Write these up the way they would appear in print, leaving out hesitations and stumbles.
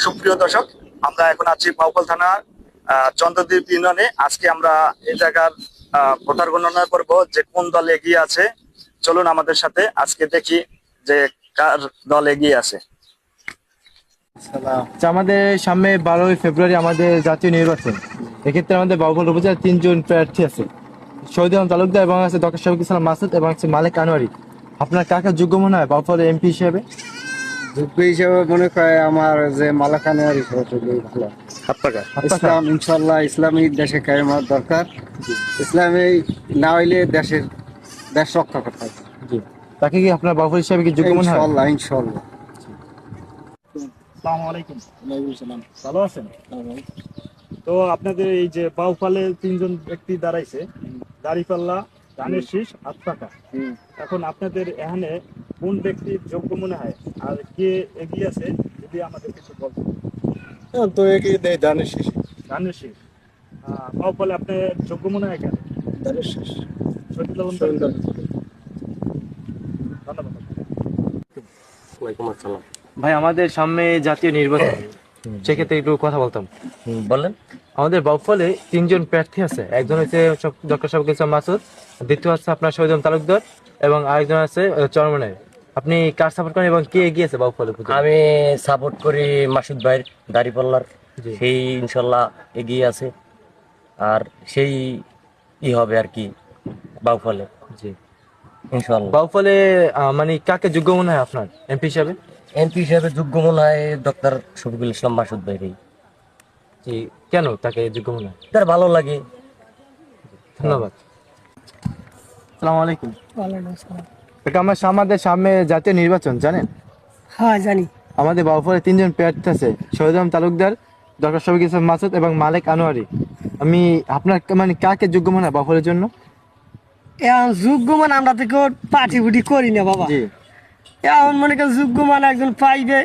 সুপ্রিয় দর্শক, আমরা এখন আছি বাউফল থানা চন্দ্রদ্বীপ ইউনিয়নে। আজকে আমরা এই জায়গার ভোটার গণনা করব যে কোন দল এগিয়ে আছে। চলুন আমাদের সাথে আজকে দেখি যে কার দল এগিয়ে আছে। আমাদের সামনে 12ই ফেব্রুয়ারি আমাদের জাতীয় নির্বাচন। এক্ষেত্রে আমাদের বাউফল উপজেলার 3 জন প্রার্থী আছে, শহীদ আলম তালুকদার এবং আছে ডক্টর শফিকুল ইসলাম মাসুদ এবং আছে মালিক আনোয়ারি। আপনার কাকে যোগ্য মনে হয় বাউফলের এমপি হিসেবে? যোগ্য হিসেবে মনে করে আমার যে মালাকানের হিসেবে ভালো। ইসলাম ইনশাল্লাহ ইসলামী দেশে কায়েম হওয়ার দরকার। ইসলামী না হইলে দেশ রক্ষা করতে হবে। জি, তাকে কি আপনার বাউফল হিসেবে কি যোগ্য মনে হয়? ইনশাল্লাহ ইনশাল্লাহ। আসসালামু আলাইকুম। ভালো আছেন? তো আপনাদের এই যে বাউফলে 3 জন ব্যক্তি দাঁড়াইছে, দাঁড়িপাল্লা, ধানের শীষ, হাত পাকা। এখন আপনাদের এখানে কোন ব্যক্তির যোগ্য মনে হয় আর কে এগিয়ে আছে যদি আমাদের কিছু বলতেন। তো এগিয়ে দেয় ধানের শেষে। ধানের শীষ বাউফলে আপনার যোগ্য মনে হয় কেন? ধানের শেষ। শহীদুল আলম তালুকদার। ধন্যবাদ। ওয়ালাইকুম আসসালাম। ভাই, আমাদের সামনে জাতীয় নির্বাচন, সেক্ষেত্রে একটু কথা বলতাম। বলেন। আমাদের বাউফলে 3 জন প্রার্থী আছে। একজন হচ্ছে ডক্টর শফিকুল ইসলাম মাসুদ, দ্বিতীয় আছে আপনার শহীদ আলম তালুকদার এবং আরেকজন আছে চরমনাই। আপনি কার সাপোর্ট করেন এবং কে এগিয়ে আছে বাউফলে? আমি সাপোর্ট করি মাসুদ ভাইয়ের, দাঁড়িপাল্লার। সেই ইনশাল্লাহ এগিয়ে আছে আর সেই হবে আর কি বাউফলে। জি, ইনশাল্লাহ। বাউফলে মানে কাকে যোগ্য মনে হয় আপনার এমপি হিসাবে? এমপি হিসেবে যোগ্য মনে হয় ডক্টর শফিকুল ইসলাম মাসুদ ভাইয়েরই। জি, কেন তাকে যোগ্য মনে হয়? তার ভালো লাগে। ধন্যবাদ। আসসালামু আলাইকুম। এটা আমাদের সামনে জাতীয় নির্বাচন, জানেন? হ্যাঁ জানি। আমাদের বাউফলে 3 জন প্রার্থী আছে, শহীদ আলম তালুকদার, ডক্টর শফিকুল ইসলাম মাসুদ এবং মালিক আনোয়ারি। আমি আপনার মানে কাকে যোগ্য মনে হয় বাউফলের জন্য? এখন যোগ্য মান আমরা তো কেউ পার্টি ফুটি করি না বাবা। জি, এখন মনে করেন যোগ্য মান একজন পাইবে,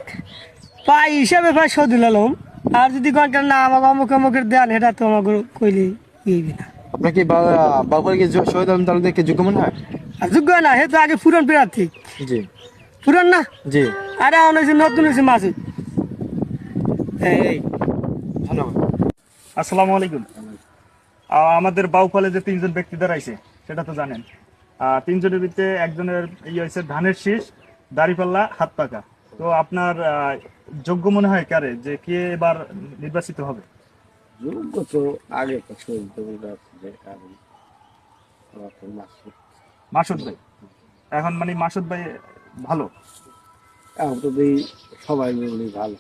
পাই হিসাবে পাই শহীদুল আলম। আর যদি কয়েকটা না আমাকে অমুক অমুকের দেন, এটা তো আমাকে কইলে ইয়েবি না। আপনার কি বাউফলে কি শহীদ আলম তালুকদারকে যোগ্য মনে হয়? আর যোগ্য না, হে তো আগে পুরান প্রার্থী। জি পুরান না, জি, আরে এখন হয়েছে নতুন হয়েছে মাসুদ। এই ধন্যবাদ। আসসালামু আলাইকুম। আমাদের বাউফলে যে 3 জন ব্যক্তি দাঁড়াইছে সেটা তো জানেন। 3 জনের ভিতরে একজনের হয়েছে ধানের শীষ, দাঁড়িপাল্লা, হাত পাকা। তো আপনার যোগ্য মনে হয় কারে যে কে এবার নির্বাচিত হবে? যোগ্য তো আগে তো শহীদ মাসুদ। মাসুদ ভাই। এখন মানে মাসুদ ভাই ভালো। এখন তো সবাই মিলে ভালো।